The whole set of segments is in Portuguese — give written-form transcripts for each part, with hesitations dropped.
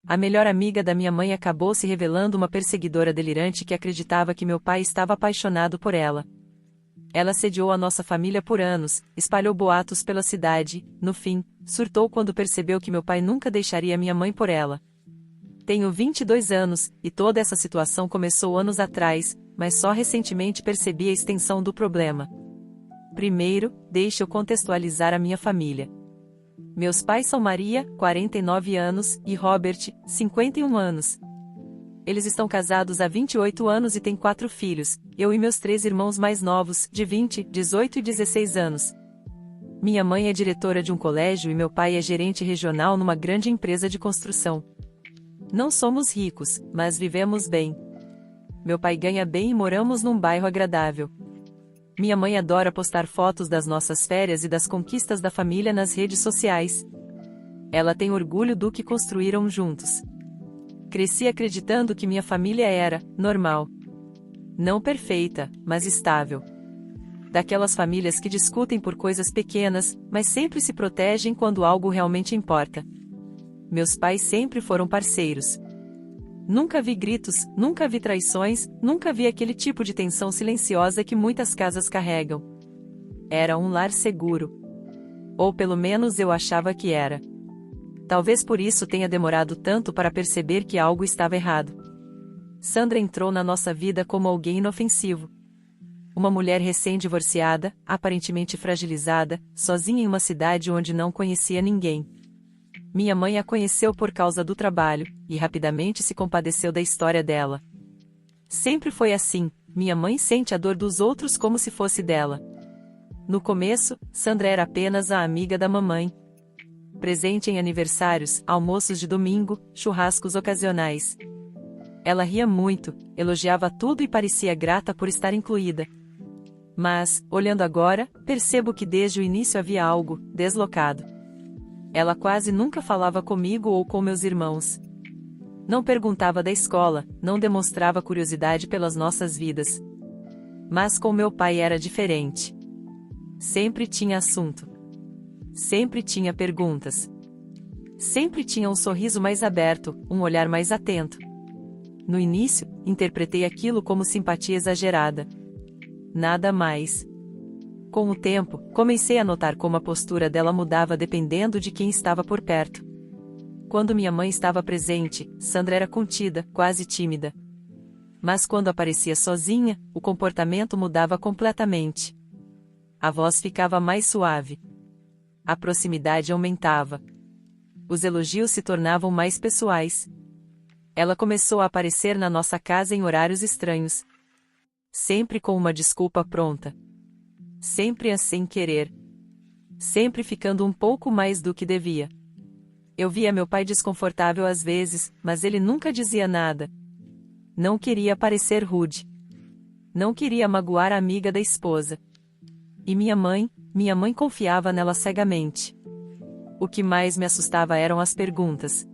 A melhor amiga da minha mãe acabou se revelando uma perseguidora delirante que acreditava que meu pai estava apaixonado por ela. Ela assediou a nossa família por anos, espalhou boatos pela cidade, no fim, surtou quando percebeu que meu pai nunca deixaria minha mãe por ela. Tenho 22 anos, e toda essa situação começou anos atrás, mas só recentemente percebi a extensão do problema. Primeiro, deixe eu contextualizar a minha família. Meus pais são Maria, 49 anos, e Robert, 51 anos. Eles estão casados há 28 anos e têm 4 filhos, eu e meus 3 irmãos mais novos, de 20, 18 e 16 anos. Minha mãe é diretora de um colégio e meu pai é gerente regional numa grande empresa de construção. Não somos ricos, mas vivemos bem. Meu pai ganha bem e moramos num bairro agradável. Minha mãe adora postar fotos das nossas férias e das conquistas da família nas redes sociais. Ela tem orgulho do que construíram juntos. Cresci acreditando que minha família era normal. Não perfeita, mas estável. Daquelas famílias que discutem por coisas pequenas, mas sempre se protegem quando algo realmente importa. Meus pais sempre foram parceiros. Nunca vi gritos, nunca vi traições, nunca vi aquele tipo de tensão silenciosa que muitas casas carregam. Era um lar seguro. Ou pelo menos eu achava que era. Talvez por isso tenha demorado tanto para perceber que algo estava errado. Sandra entrou na nossa vida como alguém inofensivo. Uma mulher recém-divorciada, aparentemente fragilizada, sozinha em uma cidade onde não conhecia ninguém. Minha mãe a conheceu por causa do trabalho, e rapidamente se compadeceu da história dela. Sempre foi assim, minha mãe sente a dor dos outros como se fosse dela. No começo, Sandra era apenas a amiga da mamãe. Presente em aniversários, almoços de domingo, churrascos ocasionais. Ela ria muito, elogiava tudo e parecia grata por estar incluída. Mas, olhando agora, percebo que desde o início havia algo deslocado. Ela quase nunca falava comigo ou com meus irmãos. Não perguntava da escola, não demonstrava curiosidade pelas nossas vidas. Mas com meu pai era diferente. Sempre tinha assunto. Sempre tinha perguntas. Sempre tinha um sorriso mais aberto, um olhar mais atento. No início, interpretei aquilo como simpatia exagerada. Nada mais. Com o tempo, comecei a notar como a postura dela mudava dependendo de quem estava por perto. Quando minha mãe estava presente, Sandra era contida, quase tímida. Mas quando aparecia sozinha, o comportamento mudava completamente. A voz ficava mais suave. A proximidade aumentava. Os elogios se tornavam mais pessoais. Ela começou a aparecer na nossa casa em horários estranhos. Sempre com uma desculpa pronta. Sempre a sem querer. Sempre ficando um pouco mais do que devia. Eu via meu pai desconfortável às vezes, mas ele nunca dizia nada. Não queria parecer rude. Não queria magoar a amiga da esposa. E minha mãe confiava nela cegamente. O que mais me assustava eram as perguntas.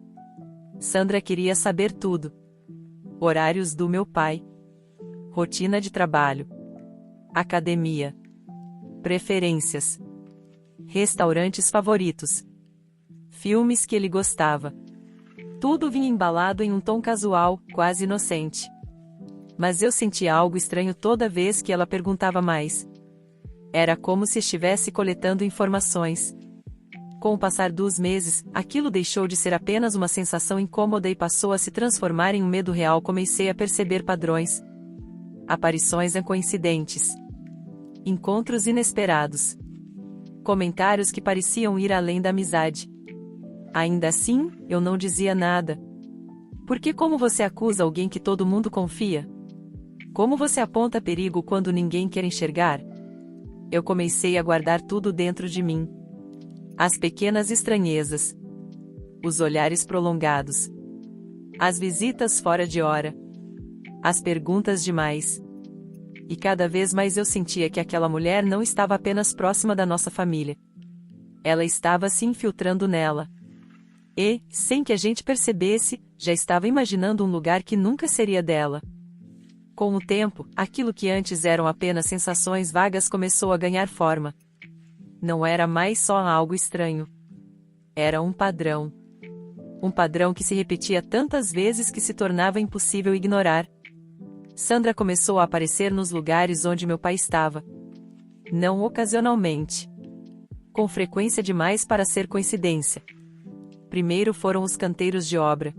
Sandra queria saber tudo. Horários do meu pai. Rotina de trabalho. Academia. Preferências. Restaurantes favoritos. Filmes que ele gostava. Tudo vinha embalado em um tom casual, quase inocente. Mas eu sentia algo estranho toda vez que ela perguntava mais. Era como se estivesse coletando informações. Com o passar dos meses, aquilo deixou de ser apenas uma sensação incômoda e passou a se transformar em um medo real. Comecei a perceber padrões. Aparições coincidentes. Encontros inesperados. Comentários que pareciam ir além da amizade. Ainda assim, eu não dizia nada. Porque como você acusa alguém que todo mundo confia? Como você aponta perigo quando ninguém quer enxergar? Eu comecei a guardar tudo dentro de mim. As pequenas estranhezas. Os olhares prolongados. As visitas fora de hora. As perguntas demais. E cada vez mais eu sentia que aquela mulher não estava apenas próxima da nossa família. Ela estava se infiltrando nela. E, sem que a gente percebesse, já estava imaginando um lugar que nunca seria dela. Com o tempo, aquilo que antes eram apenas sensações vagas começou a ganhar forma. Não era mais só algo estranho. Era um padrão. um padrão que se repetia tantas vezes que se tornava impossível ignorar. Sandra começou a aparecer nos lugares onde meu pai estava. Não ocasionalmente. Com frequência demais para ser coincidência. Primeiro foram os canteiros de obra.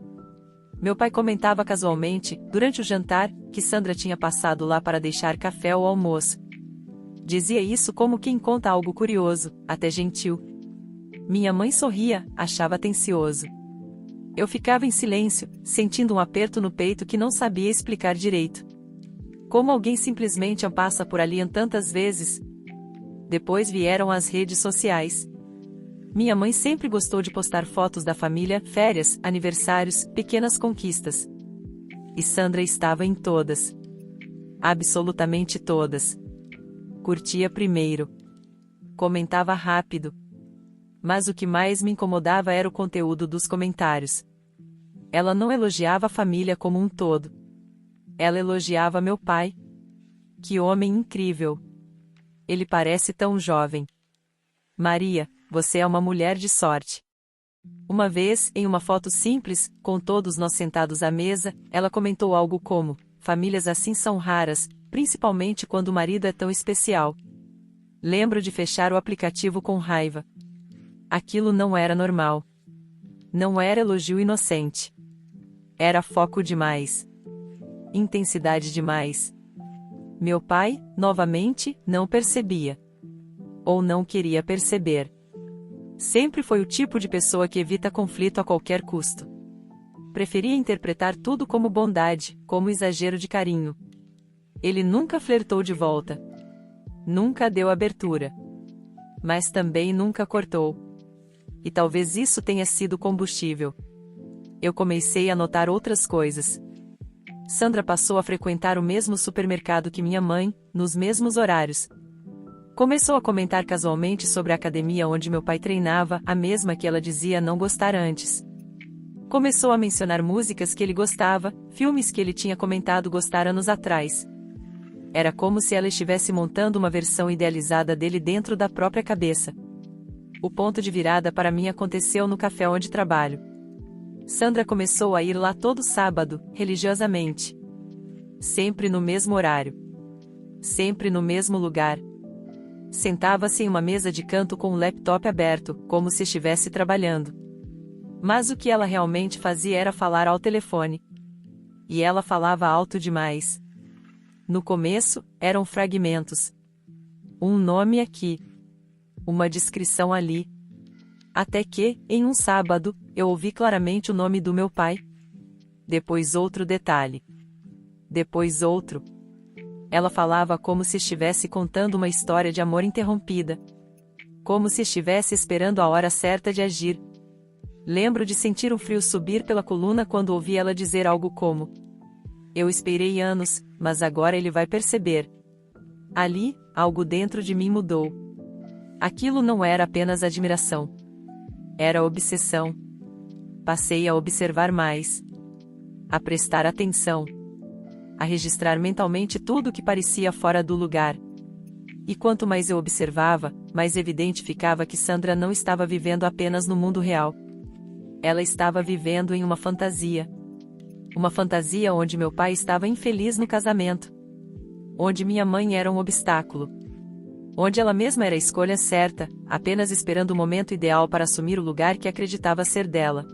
Meu pai comentava casualmente, durante o jantar, que Sandra tinha passado lá para deixar café ou almoço. Dizia isso como quem conta algo curioso, até gentil. Minha mãe sorria, achava atencioso. Eu ficava em silêncio, sentindo um aperto no peito que não sabia explicar direito. Como alguém simplesmente passa por ali tantas vezes? Depois vieram as redes sociais. Minha mãe sempre gostou de postar fotos da família, férias, aniversários, pequenas conquistas. E Sandra estava em todas. Absolutamente todas. Curtia primeiro. Comentava rápido. Mas o que mais me incomodava era o conteúdo dos comentários. Ela não elogiava a família como um todo. Ela elogiava meu pai. Que homem incrível! Ele parece tão jovem. Maria, você é uma mulher de sorte. Uma vez, em uma foto simples, com todos nós sentados à mesa, ela comentou algo como: famílias assim são raras, principalmente quando o marido é tão especial. Lembro de fechar o aplicativo com raiva. Aquilo não era normal. Não era elogio inocente. Era foco demais. Intensidade demais. Meu pai, novamente, não percebia. Ou não queria perceber. Sempre foi o tipo de pessoa que evita conflito a qualquer custo. Preferia interpretar tudo como bondade, como exagero de carinho. Ele nunca flertou de volta. Nunca deu abertura. Mas também nunca cortou. E talvez isso tenha sido combustível. Eu comecei a notar outras coisas. Sandra passou a frequentar o mesmo supermercado que minha mãe, nos mesmos horários. Começou a comentar casualmente sobre a academia onde meu pai treinava, a mesma que ela dizia não gostar antes. Começou a mencionar músicas que ele gostava, filmes que ele tinha comentado gostar anos atrás. Era como se ela estivesse montando uma versão idealizada dele dentro da própria cabeça. O ponto de virada para mim aconteceu no café onde trabalho. Sandra começou a ir lá todo sábado, religiosamente. Sempre no mesmo horário. Sempre no mesmo lugar. Sentava-se em uma mesa de canto com o laptop aberto, como se estivesse trabalhando. Mas o que ela realmente fazia era falar ao telefone. E ela falava alto demais. No começo, eram fragmentos. Um nome aqui. Uma descrição ali. Até que, em um sábado, eu ouvi claramente o nome do meu pai. Depois outro detalhe. Depois outro. Ela falava como se estivesse contando uma história de amor interrompida. Como se estivesse esperando a hora certa de agir. Lembro de sentir um frio subir pela coluna quando ouvi ela dizer algo como: eu esperei anos, mas agora ele vai perceber. Ali, algo dentro de mim mudou. Aquilo não era apenas admiração. Era obsessão. Passei a observar mais. A prestar atenção. A registrar mentalmente tudo que parecia fora do lugar. E quanto mais eu observava, mais evidente ficava que Sandra não estava vivendo apenas no mundo real. Ela estava vivendo em uma fantasia. Uma fantasia onde meu pai estava infeliz no casamento. Onde minha mãe era um obstáculo. Onde ela mesma era a escolha certa, apenas esperando o momento ideal para assumir o lugar que acreditava ser dela.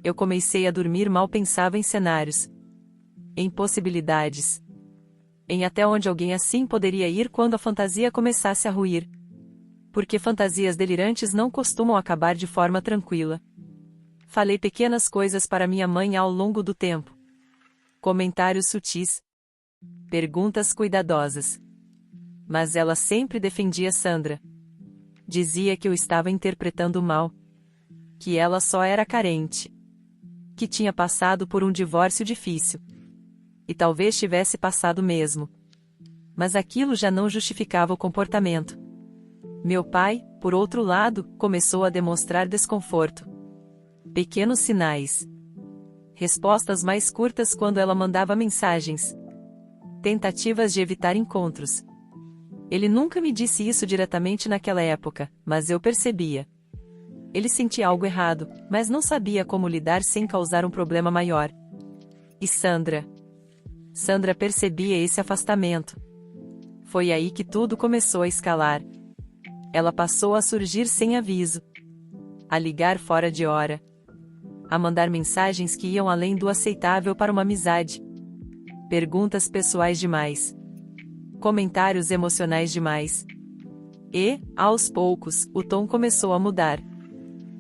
Eu comecei a dormir mal, pensava em cenários. Em possibilidades. Em até onde alguém assim poderia ir quando a fantasia começasse a ruir. Porque fantasias delirantes não costumam acabar de forma tranquila. Falei pequenas coisas para minha mãe ao longo do tempo. Comentários sutis. Perguntas cuidadosas. Mas ela sempre defendia Sandra. Dizia que eu estava interpretando mal. Que ela só era carente. Que tinha passado por um divórcio difícil. E talvez tivesse passado mesmo. Mas aquilo já não justificava o comportamento. Meu pai, por outro lado, começou a demonstrar desconforto. Pequenos sinais. Respostas mais curtas quando ela mandava mensagens. Tentativas de evitar encontros. Ele nunca me disse isso diretamente naquela época, mas eu percebia. Ele sentia algo errado, mas não sabia como lidar sem causar um problema maior. E Sandra? Sandra percebia esse afastamento. Foi aí que tudo começou a escalar. Ela passou a surgir sem aviso, a ligar fora de hora, a mandar mensagens que iam além do aceitável para uma amizade. Perguntas pessoais demais. Comentários emocionais demais. E, aos poucos, o tom começou a mudar.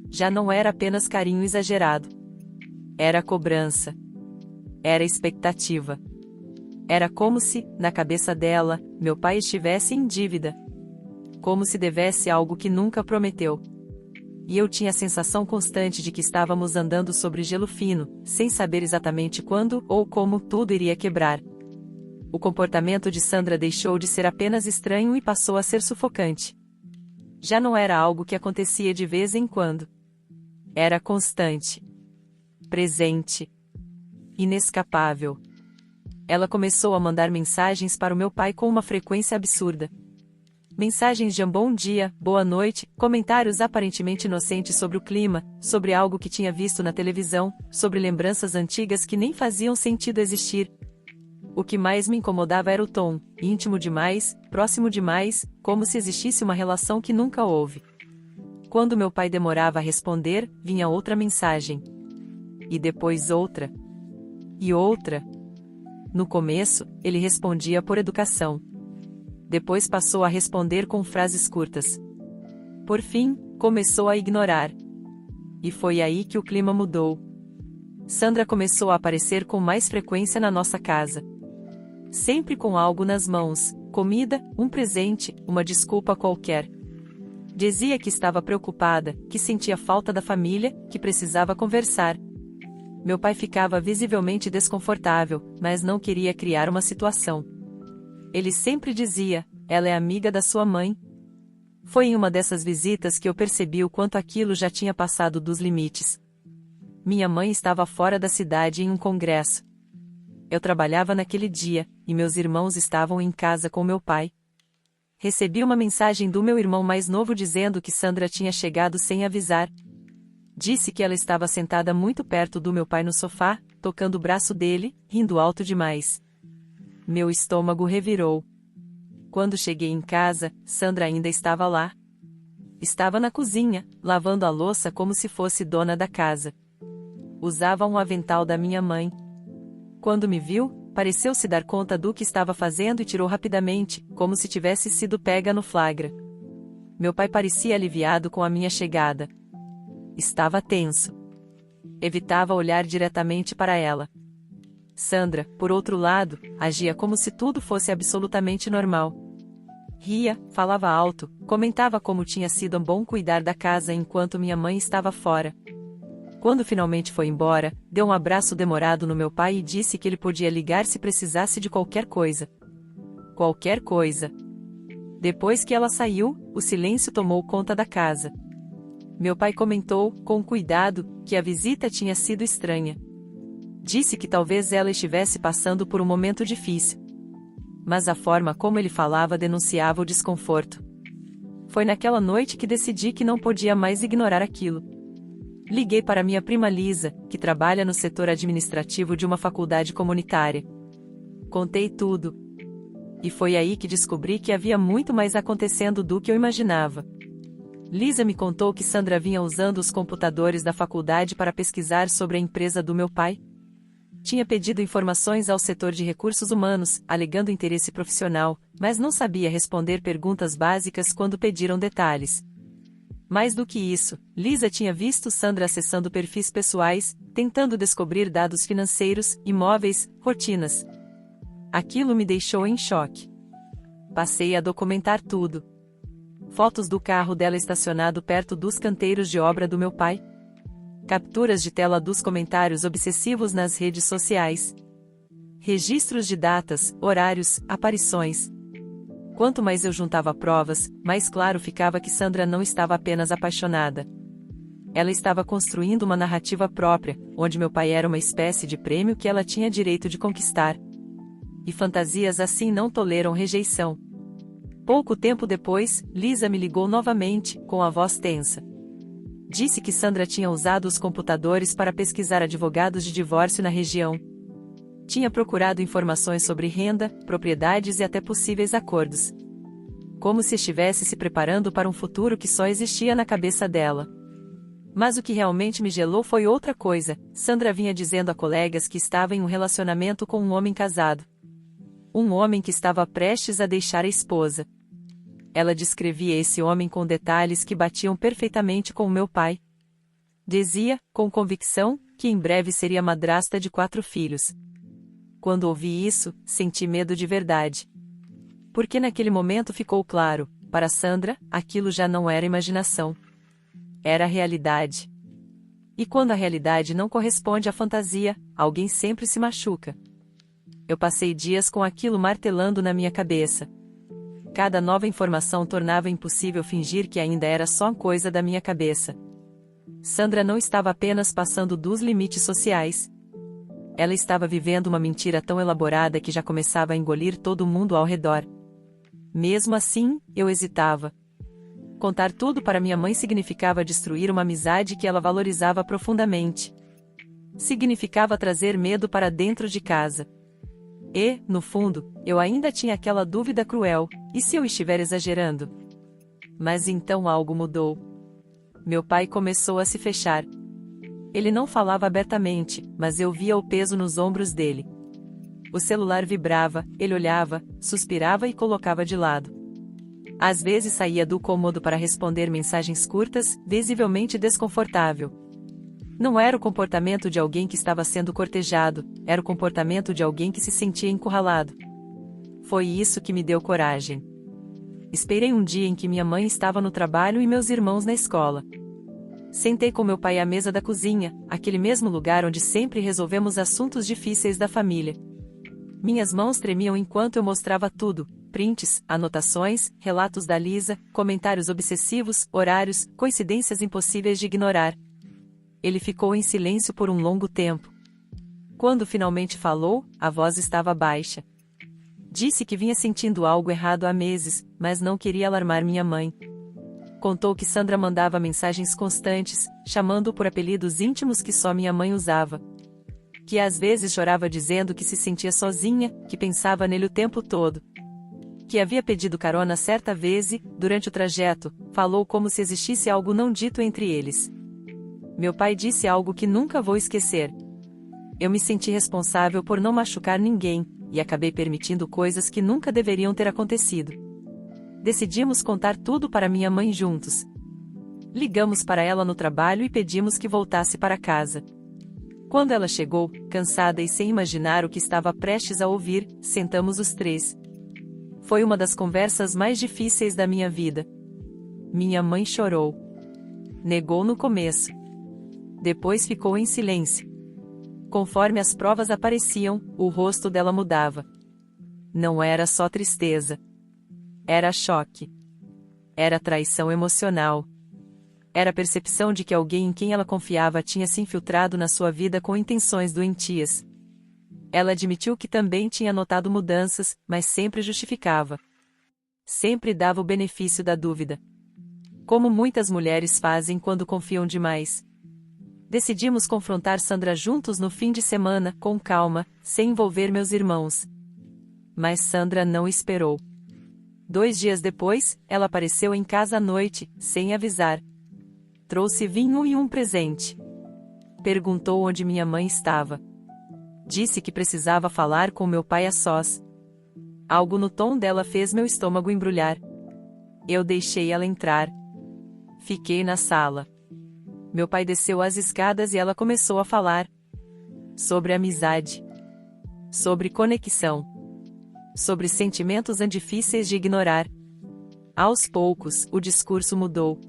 Já não era apenas carinho exagerado. Era cobrança. Era expectativa. Era como se, na cabeça dela, meu pai estivesse em dívida. Como se devesse algo que nunca prometeu. E eu tinha a sensação constante de que estávamos andando sobre gelo fino, sem saber exatamente quando ou como tudo iria quebrar. O comportamento de Sandra deixou de ser apenas estranho e passou a ser sufocante. Já não era algo que acontecia de vez em quando. Era constante. Presente. Inescapável. Ela começou a mandar mensagens para o meu pai com uma frequência absurda. Mensagens de bom dia, boa noite, comentários aparentemente inocentes sobre o clima, sobre algo que tinha visto na televisão, sobre lembranças antigas que nem faziam sentido existir. O que mais me incomodava era o tom, íntimo demais, próximo demais, como se existisse uma relação que nunca houve. Quando meu pai demorava a responder, vinha outra mensagem. E depois outra. E outra. No começo, ele respondia por educação. Depois passou a responder com frases curtas. Por fim, começou a ignorar. E foi aí que o clima mudou. Sandra começou a aparecer com mais frequência na nossa casa. Sempre com algo nas mãos, comida, um presente, uma desculpa qualquer. Dizia que estava preocupada, que sentia falta da família, que precisava conversar. Meu pai ficava visivelmente desconfortável, mas não queria criar uma situação. Ele sempre dizia, ela é amiga da sua mãe. Foi em uma dessas visitas que eu percebi o quanto aquilo já tinha passado dos limites. Minha mãe estava fora da cidade em um congresso. Eu trabalhava naquele dia, e meus irmãos estavam em casa com meu pai. Recebi uma mensagem do meu irmão mais novo dizendo que Sandra tinha chegado sem avisar. Disse que ela estava sentada muito perto do meu pai no sofá, tocando o braço dele, rindo alto demais. Meu estômago revirou. Quando cheguei em casa, Sandra ainda estava lá. Estava na cozinha, lavando a louça como se fosse dona da casa. Usava um avental da minha mãe. Quando me viu, pareceu se dar conta do que estava fazendo e tirou rapidamente, como se tivesse sido pega no flagra. Meu pai parecia aliviado com a minha chegada. Estava tenso. Evitava olhar diretamente para ela. Sandra, por outro lado, agia como se tudo fosse absolutamente normal. Ria, falava alto, comentava como tinha sido bom cuidar da casa enquanto minha mãe estava fora. Quando finalmente foi embora, deu um abraço demorado no meu pai e disse que ele podia ligar se precisasse de qualquer coisa. Qualquer coisa. Depois que ela saiu, o silêncio tomou conta da casa. Meu pai comentou, com cuidado, que a visita tinha sido estranha. Disse que talvez ela estivesse passando por um momento difícil. Mas a forma como ele falava denunciava o desconforto. Foi naquela noite que decidi que não podia mais ignorar aquilo. Liguei para minha prima Lisa, que trabalha no setor administrativo de uma faculdade comunitária. Contei tudo. E foi aí que descobri que havia muito mais acontecendo do que eu imaginava. Lisa me contou que Sandra vinha usando os computadores da faculdade para pesquisar sobre a empresa do meu pai. Tinha pedido informações ao setor de recursos humanos, alegando interesse profissional, mas não sabia responder perguntas básicas quando pediram detalhes. Mais do que isso, Lisa tinha visto Sandra acessando perfis pessoais, tentando descobrir dados financeiros, imóveis, rotinas. Aquilo me deixou em choque. Passei a documentar tudo. Fotos do carro dela estacionado perto dos canteiros de obra do meu pai. Capturas de tela dos comentários obsessivos nas redes sociais. Registros de datas, horários, aparições. Quanto mais eu juntava provas, mais claro ficava que Sandra não estava apenas apaixonada. Ela estava construindo uma narrativa própria, onde meu pai era uma espécie de prêmio que ela tinha direito de conquistar. E fantasias assim não toleram rejeição. Pouco tempo depois, Lisa me ligou novamente, com a voz tensa. Disse que Sandra tinha usado os computadores para pesquisar advogados de divórcio na região. Tinha procurado informações sobre renda, propriedades e até possíveis acordos. Como se estivesse se preparando para um futuro que só existia na cabeça dela. Mas o que realmente me gelou foi outra coisa. Sandra vinha dizendo a colegas que estava em um relacionamento com um homem casado. Um homem que estava prestes a deixar a esposa. Ela descrevia esse homem com detalhes que batiam perfeitamente com o meu pai. Dizia, com convicção, que em breve seria madrasta de 4 filhos. Quando ouvi isso, senti medo de verdade. Porque naquele momento ficou claro, para Sandra, aquilo já não era imaginação. Era a realidade. E quando a realidade não corresponde à fantasia, alguém sempre se machuca. Eu passei dias com aquilo martelando na minha cabeça. Cada nova informação tornava impossível fingir que ainda era só coisa da minha cabeça. Sandra não estava apenas passando dos limites sociais. Ela estava vivendo uma mentira tão elaborada que já começava a engolir todo mundo ao redor. Mesmo assim, eu hesitava. Contar tudo para minha mãe significava destruir uma amizade que ela valorizava profundamente. Significava trazer medo para dentro de casa. E, no fundo, eu ainda tinha aquela dúvida cruel: e se eu estiver exagerando? Mas então algo mudou. Meu pai começou a se fechar. Ele não falava abertamente, mas eu via o peso nos ombros dele. O celular vibrava, ele olhava, suspirava e colocava de lado. Às vezes saía do cômodo para responder mensagens curtas, visivelmente desconfortável. Não era o comportamento de alguém que estava sendo cortejado, era o comportamento de alguém que se sentia encurralado. Foi isso que me deu coragem. Esperei um dia em que minha mãe estava no trabalho e meus irmãos na escola. Sentei com meu pai à mesa da cozinha, aquele mesmo lugar onde sempre resolvemos assuntos difíceis da família. Minhas mãos tremiam enquanto eu mostrava tudo: prints, anotações, relatos da Lisa, comentários obsessivos, horários, coincidências impossíveis de ignorar. Ele ficou em silêncio por um longo tempo. Quando finalmente falou, a voz estava baixa. Disse que vinha sentindo algo errado há meses, mas não queria alarmar minha mãe. Contou que Sandra mandava mensagens constantes, chamando-o por apelidos íntimos que só minha mãe usava. Que às vezes chorava dizendo que se sentia sozinha, que pensava nele o tempo todo. Que havia pedido carona certa vez e, durante o trajeto, falou como se existisse algo não dito entre eles. Meu pai disse algo que nunca vou esquecer. Eu me senti responsável por não machucar ninguém, e acabei permitindo coisas que nunca deveriam ter acontecido. Decidimos contar tudo para minha mãe juntos. Ligamos para ela no trabalho e pedimos que voltasse para casa. Quando ela chegou, cansada e sem imaginar o que estava prestes a ouvir, sentamos os 3. Foi uma das conversas mais difíceis da minha vida. Minha mãe chorou. Negou no começo. Depois ficou em silêncio. Conforme as provas apareciam, o rosto dela mudava. Não era só tristeza. Era choque. Era traição emocional. Era a percepção de que alguém em quem ela confiava tinha se infiltrado na sua vida com intenções doentias. Ela admitiu que também tinha notado mudanças, mas sempre justificava. Sempre dava o benefício da dúvida. Como muitas mulheres fazem quando confiam demais. Decidimos confrontar Sandra juntos no fim de semana, com calma, sem envolver meus irmãos. Mas Sandra não esperou. 2 dias depois, ela apareceu em casa à noite, sem avisar. Trouxe vinho e um presente. Perguntou onde minha mãe estava. Disse que precisava falar com meu pai a sós. Algo no tom dela fez meu estômago embrulhar. Eu deixei ela entrar. Fiquei na sala. Meu pai desceu as escadas e ela começou a falar. Sobre amizade. Sobre conexão. Sobre sentimentos difíceis de ignorar. Aos poucos, o discurso mudou.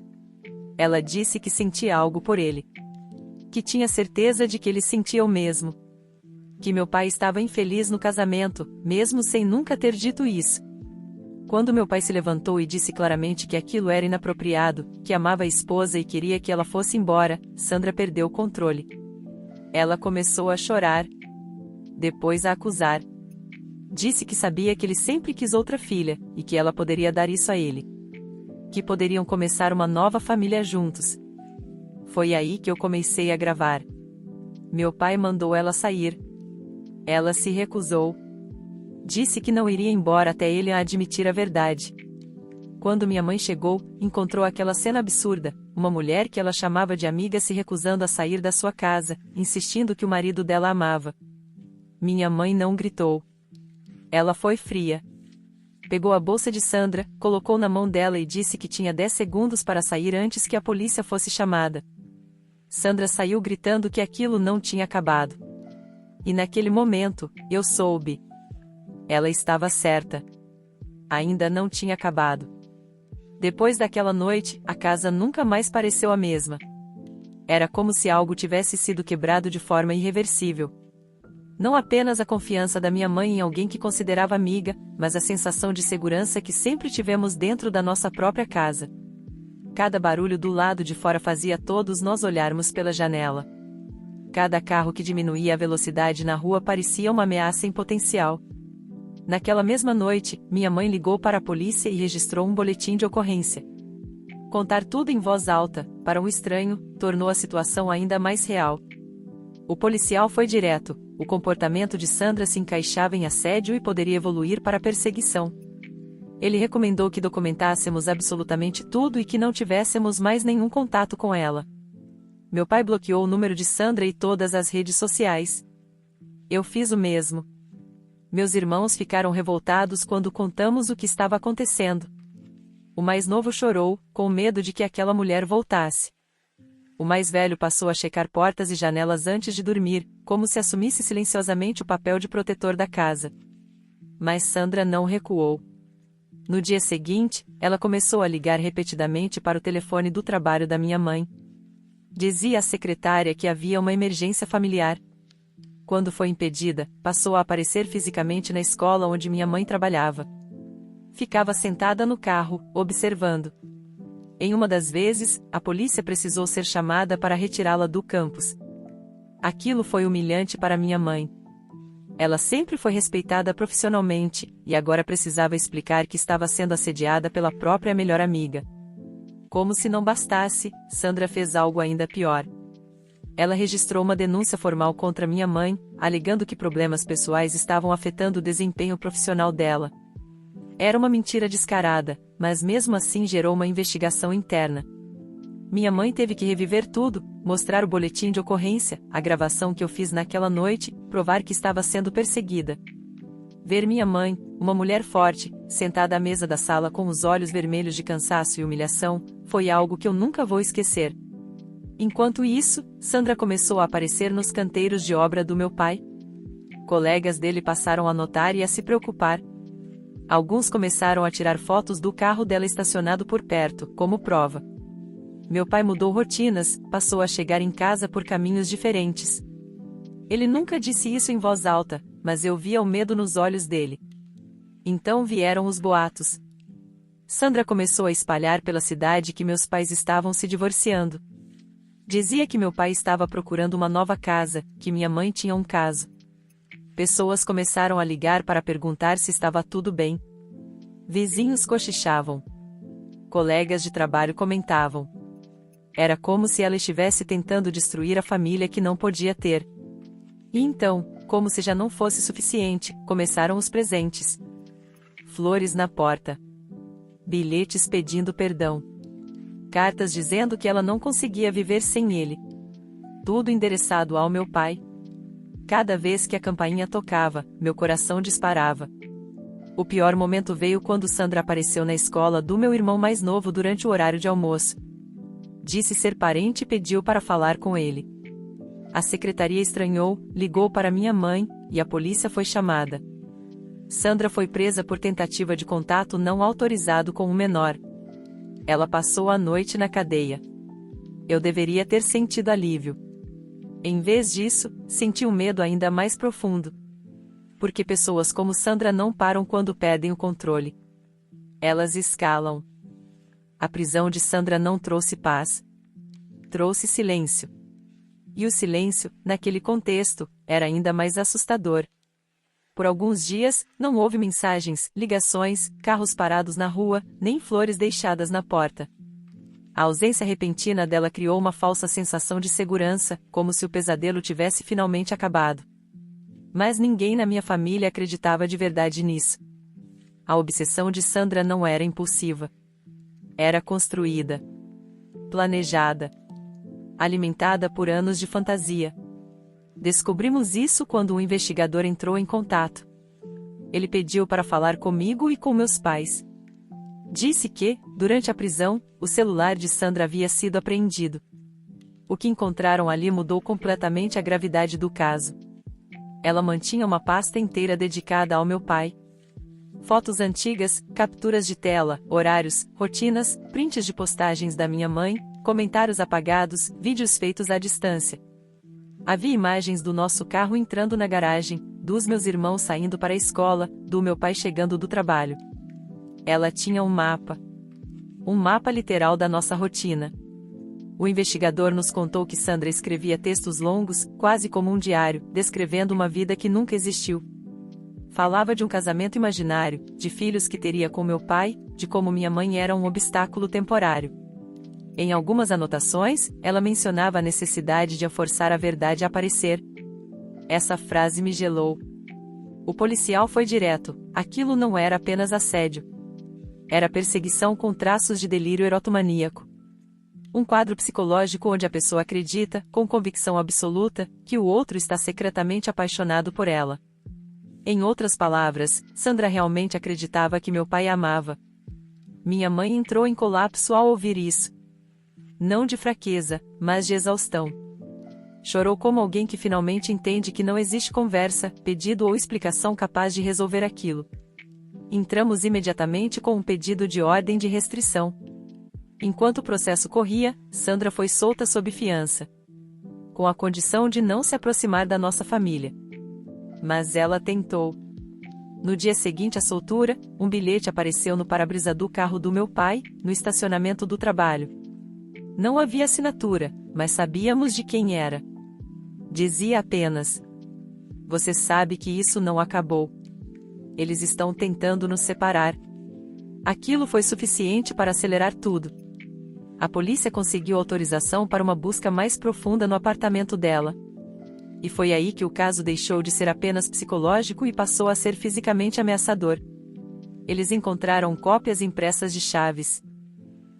Ela disse que sentia algo por ele. Que tinha certeza de que ele sentia o mesmo. Que meu pai estava infeliz no casamento, mesmo sem nunca ter dito isso. Quando meu pai se levantou e disse claramente que aquilo era inapropriado, que amava a esposa e queria que ela fosse embora, Sandra perdeu o controle. Ela começou a chorar. Depois a acusar. Disse que sabia que ele sempre quis outra filha, e que ela poderia dar isso a ele. Que poderiam começar uma nova família juntos. Foi aí que eu comecei a gravar. Meu pai mandou ela sair. Ela se recusou. Disse que não iria embora até ele admitir a verdade. Quando minha mãe chegou, encontrou aquela cena absurda, uma mulher que ela chamava de amiga se recusando a sair da sua casa, insistindo que o marido dela amava. Minha mãe não gritou. Ela foi fria. Pegou a bolsa de Sandra, colocou na mão dela e disse que tinha 10 segundos para sair antes que a polícia fosse chamada. Sandra saiu gritando que aquilo não tinha acabado. E naquele momento, eu soube. Ela estava certa. Ainda não tinha acabado. Depois daquela noite, a casa nunca mais pareceu a mesma. Era como se algo tivesse sido quebrado de forma irreversível. Não apenas a confiança da minha mãe em alguém que considerava amiga, mas a sensação de segurança que sempre tivemos dentro da nossa própria casa. Cada barulho do lado de fora fazia todos nós olharmos pela janela. Cada carro que diminuía a velocidade na rua parecia uma ameaça em potencial. Naquela mesma noite, minha mãe ligou para a polícia e registrou um boletim de ocorrência. Contar tudo em voz alta, para um estranho, tornou a situação ainda mais real. O policial foi direto: o comportamento de Sandra se encaixava em assédio e poderia evoluir para perseguição. Ele recomendou que documentássemos absolutamente tudo e que não tivéssemos mais nenhum contato com ela. Meu pai bloqueou o número de Sandra e todas as redes sociais. Eu fiz o mesmo. Meus irmãos ficaram revoltados quando contamos o que estava acontecendo. O mais novo chorou, com medo de que aquela mulher voltasse. O mais velho passou a checar portas e janelas antes de dormir, como se assumisse silenciosamente o papel de protetor da casa. Mas Sandra não recuou. No dia seguinte, ela começou a ligar repetidamente para o telefone do trabalho da minha mãe. Dizia à secretária que havia uma emergência familiar. Quando foi impedida, passou a aparecer fisicamente na escola onde minha mãe trabalhava. Ficava sentada no carro, observando. Em uma das vezes, a polícia precisou ser chamada para retirá-la do campus. Aquilo foi humilhante para minha mãe. Ela sempre foi respeitada profissionalmente, e agora precisava explicar que estava sendo assediada pela própria melhor amiga. Como se não bastasse, Sandra fez algo ainda pior. Ela registrou uma denúncia formal contra minha mãe, alegando que problemas pessoais estavam afetando o desempenho profissional dela. Era uma mentira descarada, mas mesmo assim gerou uma investigação interna. Minha mãe teve que reviver tudo, mostrar o boletim de ocorrência, a gravação que eu fiz naquela noite, provar que estava sendo perseguida. Ver minha mãe, uma mulher forte, sentada à mesa da sala com os olhos vermelhos de cansaço e humilhação, foi algo que eu nunca vou esquecer. Enquanto isso, Sandra começou a aparecer nos canteiros de obra do meu pai. Colegas dele passaram a notar e a se preocupar. Alguns começaram a tirar fotos do carro dela estacionado por perto, como prova. Meu pai mudou rotinas, passou a chegar em casa por caminhos diferentes. Ele nunca disse isso em voz alta, mas eu via o medo nos olhos dele. Então vieram os boatos. Sandra começou a espalhar pela cidade que meus pais estavam se divorciando. Dizia que meu pai estava procurando uma nova casa, que minha mãe tinha um caso. Pessoas começaram a ligar para perguntar se estava tudo bem. Vizinhos cochichavam. Colegas de trabalho comentavam. Era como se ela estivesse tentando destruir a família que não podia ter. E então, como se já não fosse suficiente, começaram os presentes. Flores na porta. Bilhetes pedindo perdão. Cartas dizendo que ela não conseguia viver sem ele. Tudo endereçado ao meu pai. Cada vez que a campainha tocava, meu coração disparava. O pior momento veio quando Sandra apareceu na escola do meu irmão mais novo durante o horário de almoço. Disse ser parente e pediu para falar com ele. A secretaria estranhou, ligou para minha mãe, e a polícia foi chamada. Sandra foi presa por tentativa de contato não autorizado com um menor. Ela passou a noite na cadeia. Eu deveria ter sentido alívio. Em vez disso, senti um medo ainda mais profundo. Porque pessoas como Sandra não param quando perdem o controle. Elas escalam. A prisão de Sandra não trouxe paz. Trouxe silêncio. E o silêncio, naquele contexto, era ainda mais assustador. Por alguns dias, não houve mensagens, ligações, carros parados na rua, nem flores deixadas na porta. A ausência repentina dela criou uma falsa sensação de segurança, como se o pesadelo tivesse finalmente acabado. Mas ninguém na minha família acreditava de verdade nisso. A obsessão de Sandra não era impulsiva. Era construída, planejada, alimentada por anos de fantasia. Descobrimos isso quando um investigador entrou em contato. Ele pediu para falar comigo e com meus pais. Disse que, durante a prisão, o celular de Sandra havia sido apreendido. O que encontraram ali mudou completamente a gravidade do caso. Ela mantinha uma pasta inteira dedicada ao meu pai. Fotos antigas, capturas de tela, horários, rotinas, prints de postagens da minha mãe, comentários apagados, vídeos feitos à distância. Havia imagens do nosso carro entrando na garagem, dos meus irmãos saindo para a escola, do meu pai chegando do trabalho. Ela tinha um mapa literal da nossa rotina. O investigador nos contou que Sandra escrevia textos longos, quase como um diário, descrevendo uma vida que nunca existiu. Falava de um casamento imaginário, de filhos que teria com meu pai, de como minha mãe era um obstáculo temporário. Em algumas anotações, ela mencionava a necessidade de forçar a verdade a aparecer. Essa frase me gelou. O policial foi direto: aquilo não era apenas assédio. Era perseguição com traços de delírio erotomaníaco. Um quadro psicológico onde a pessoa acredita, com convicção absoluta, que o outro está secretamente apaixonado por ela. Em outras palavras, Sandra realmente acreditava que meu pai a amava. Minha mãe entrou em colapso ao ouvir isso. Não de fraqueza, mas de exaustão. Chorou como alguém que finalmente entende que não existe conversa, pedido ou explicação capaz de resolver aquilo. Entramos imediatamente com um pedido de ordem de restrição. Enquanto o processo corria, Sandra foi solta sob fiança, com a condição de não se aproximar da nossa família. Mas ela tentou. No dia seguinte à soltura, um bilhete apareceu no para-brisa do carro do meu pai, no estacionamento do trabalho. Não havia assinatura, mas sabíamos de quem era. Dizia apenas: "Você sabe que isso não acabou. Eles estão tentando nos separar." Aquilo foi suficiente para acelerar tudo. A polícia conseguiu autorização para uma busca mais profunda no apartamento dela. E foi aí que o caso deixou de ser apenas psicológico e passou a ser fisicamente ameaçador. Eles encontraram cópias impressas de chaves,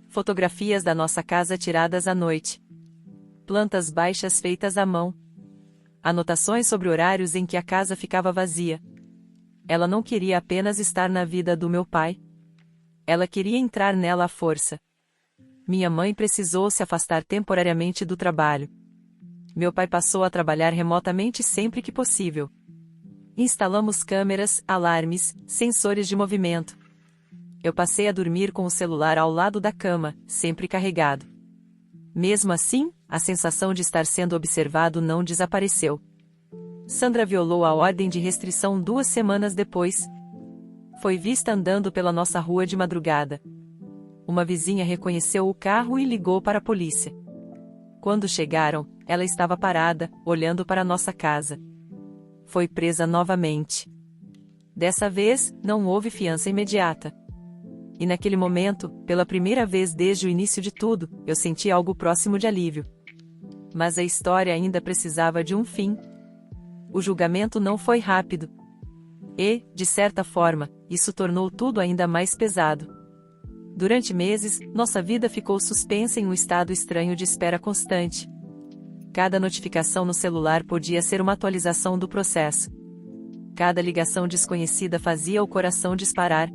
fotografias da nossa casa tiradas à noite, plantas baixas feitas à mão, anotações sobre horários em que a casa ficava vazia. Ela não queria apenas estar na vida do meu pai. Ela queria entrar nela à força. Minha mãe precisou se afastar temporariamente do trabalho. Meu pai passou a trabalhar remotamente sempre que possível. Instalamos câmeras, alarmes, sensores de movimento. Eu passei a dormir com o celular ao lado da cama, sempre carregado. Mesmo assim, a sensação de estar sendo observado não desapareceu. Sandra violou a ordem de restrição 2 semanas depois. Foi vista andando pela nossa rua de madrugada. Uma vizinha reconheceu o carro e ligou para a polícia. Quando chegaram, ela estava parada, olhando para nossa casa. Foi presa novamente. Dessa vez, não houve fiança imediata. E naquele momento, pela primeira vez desde o início de tudo, eu senti algo próximo de alívio. Mas a história ainda precisava de um fim. O julgamento não foi rápido. E, de certa forma, isso tornou tudo ainda mais pesado. Durante meses, nossa vida ficou suspensa em um estado estranho de espera constante. Cada notificação no celular podia ser uma atualização do processo. Cada ligação desconhecida fazia o coração disparar.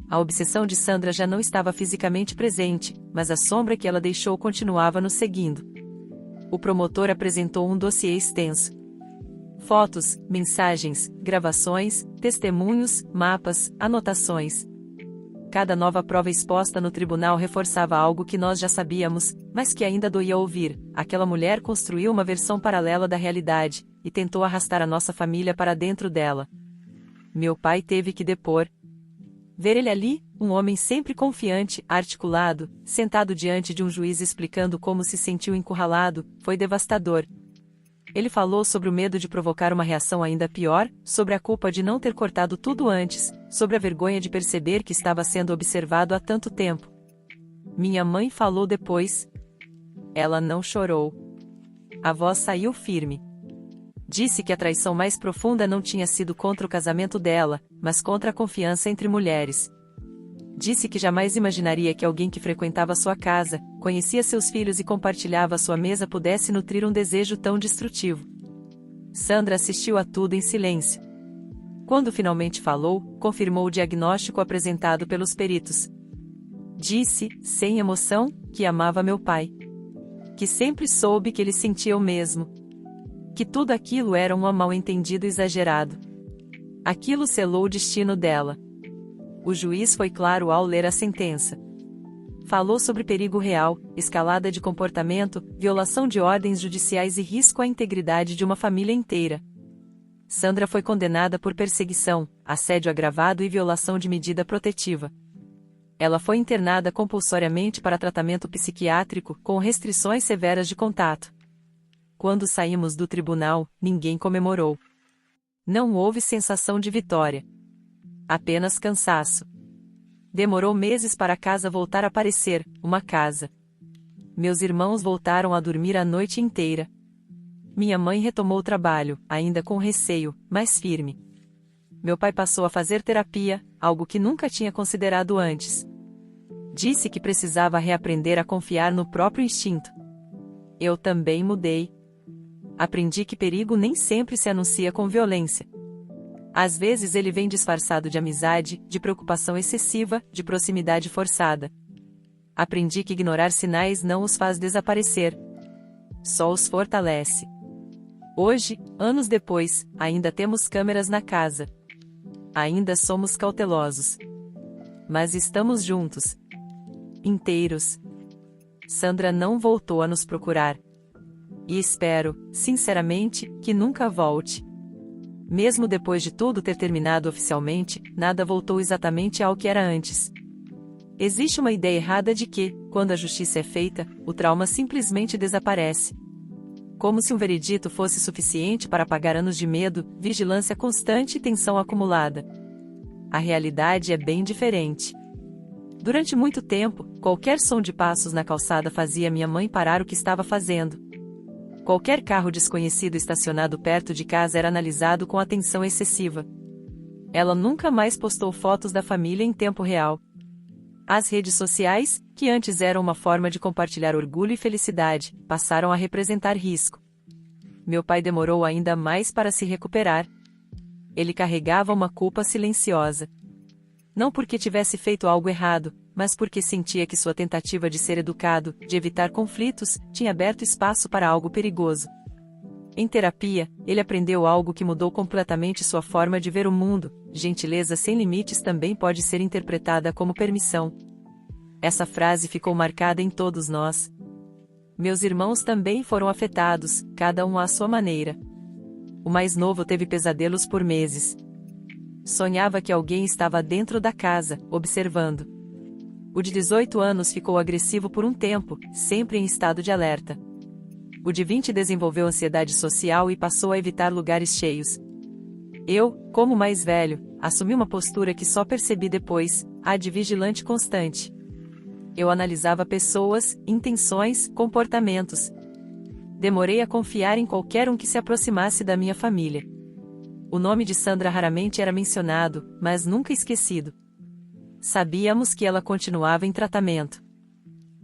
A obsessão de Sandra já não estava fisicamente presente, mas a sombra que ela deixou continuava nos seguindo. O promotor apresentou um dossiê extenso. Fotos, mensagens, gravações, testemunhos, mapas, anotações. Cada nova prova exposta no tribunal reforçava algo que nós já sabíamos, mas que ainda doía ouvir: aquela mulher construiu uma versão paralela da realidade, e tentou arrastar a nossa família para dentro dela. Meu pai teve que depor. Ver ele ali, um homem sempre confiante, articulado, sentado diante de um juiz explicando como se sentiu encurralado, foi devastador. Ele falou sobre o medo de provocar uma reação ainda pior, sobre a culpa de não ter cortado tudo antes, sobre a vergonha de perceber que estava sendo observado há tanto tempo. Minha mãe falou depois. Ela não chorou. A voz saiu firme. Disse que a traição mais profunda não tinha sido contra o casamento dela, mas contra a confiança entre mulheres. Disse que jamais imaginaria que alguém que frequentava sua casa, conhecia seus filhos e compartilhava sua mesa pudesse nutrir um desejo tão destrutivo. Sandra assistiu a tudo em silêncio. Quando finalmente falou, confirmou o diagnóstico apresentado pelos peritos. Disse, sem emoção, que amava meu pai. Que sempre soube que ele sentia o mesmo. Que tudo aquilo era um mal-entendido exagerado. Aquilo selou o destino dela. O juiz foi claro ao ler a sentença. Falou sobre perigo real, escalada de comportamento, violação de ordens judiciais e risco à integridade de uma família inteira. Sandra foi condenada por perseguição, assédio agravado e violação de medida protetiva. Ela foi internada compulsoriamente para tratamento psiquiátrico, com restrições severas de contato. Quando saímos do tribunal, ninguém comemorou. Não houve sensação de vitória. Apenas cansaço. Demorou meses para a casa voltar a parecer uma casa. Meus irmãos voltaram a dormir a noite inteira. Minha mãe retomou o trabalho, ainda com receio, mas firme. Meu pai passou a fazer terapia, algo que nunca tinha considerado antes. Disse que precisava reaprender a confiar no próprio instinto. Eu também mudei. Aprendi que perigo nem sempre se anuncia com violência. Às vezes ele vem disfarçado de amizade, de preocupação excessiva, de proximidade forçada. Aprendi que ignorar sinais não os faz desaparecer. Só os fortalece. Hoje, anos depois, ainda temos câmeras na casa. Ainda somos cautelosos. Mas estamos juntos. Inteiros. Sandra não voltou a nos procurar. E espero, sinceramente, que nunca volte. Mesmo depois de tudo ter terminado oficialmente, nada voltou exatamente ao que era antes. Existe uma ideia errada de que, quando a justiça é feita, o trauma simplesmente desaparece. Como se um veredito fosse suficiente para apagar anos de medo, vigilância constante e tensão acumulada. A realidade é bem diferente. Durante muito tempo, qualquer som de passos na calçada fazia minha mãe parar o que estava fazendo. Qualquer carro desconhecido estacionado perto de casa era analisado com atenção excessiva. Ela nunca mais postou fotos da família em tempo real. As redes sociais, que antes eram uma forma de compartilhar orgulho e felicidade, passaram a representar risco. Meu pai demorou ainda mais para se recuperar. Ele carregava uma culpa silenciosa. Não porque tivesse feito algo errado, mas porque sentia que sua tentativa de ser educado, de evitar conflitos, tinha aberto espaço para algo perigoso. Em terapia, ele aprendeu algo que mudou completamente sua forma de ver o mundo: gentileza sem limites também pode ser interpretada como permissão. Essa frase ficou marcada em todos nós. Meus irmãos também foram afetados, cada um à sua maneira. O mais novo teve pesadelos por meses. Sonhava que alguém estava dentro da casa, observando. O de 18 anos ficou agressivo por um tempo, sempre em estado de alerta. O de 20 desenvolveu ansiedade social e passou a evitar lugares cheios. Eu, como mais velho, assumi uma postura que só percebi depois, a de vigilante constante. Eu analisava pessoas, intenções, comportamentos. Demorei a confiar em qualquer um que se aproximasse da minha família. O nome de Sandra raramente era mencionado, mas nunca esquecido. Sabíamos que ela continuava em tratamento.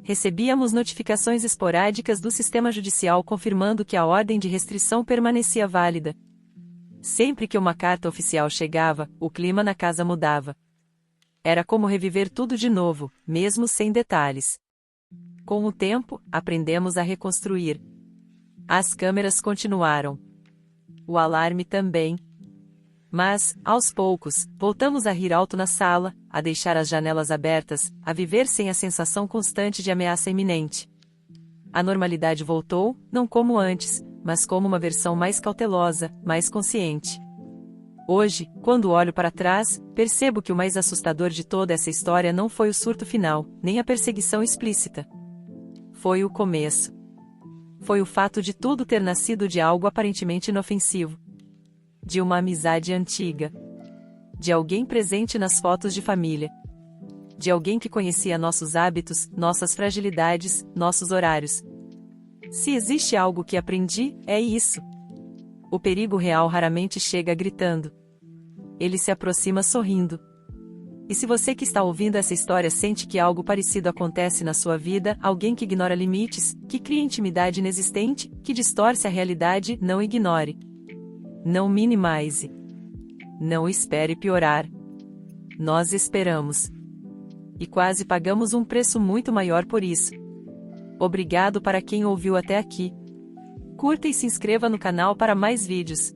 Recebíamos notificações esporádicas do sistema judicial confirmando que a ordem de restrição permanecia válida. Sempre que uma carta oficial chegava, o clima na casa mudava. Era como reviver tudo de novo, mesmo sem detalhes. Com o tempo, aprendemos a reconstruir. As câmeras continuaram. O alarme também. Mas, aos poucos, voltamos a rir alto na sala, a deixar as janelas abertas, a viver sem a sensação constante de ameaça iminente. A normalidade voltou, não como antes, mas como uma versão mais cautelosa, mais consciente. Hoje, quando olho para trás, percebo que o mais assustador de toda essa história não foi o surto final, nem a perseguição explícita. Foi o começo. Foi o fato de tudo ter nascido de algo aparentemente inofensivo. De uma amizade antiga. De alguém presente nas fotos de família. de alguém que conhecia nossos hábitos, nossas fragilidades, nossos horários. Se existe algo que aprendi, é isso. O perigo real raramente chega gritando. Ele se aproxima sorrindo. E se você que está ouvindo essa história sente que algo parecido acontece na sua vida, alguém que ignora limites, que cria intimidade inexistente, que distorce a realidade, não ignore. Não minimize. Não espere piorar. Nós esperamos. E quase pagamos um preço muito maior por isso. Obrigado para quem ouviu até aqui. Curta e se inscreva no canal para mais vídeos.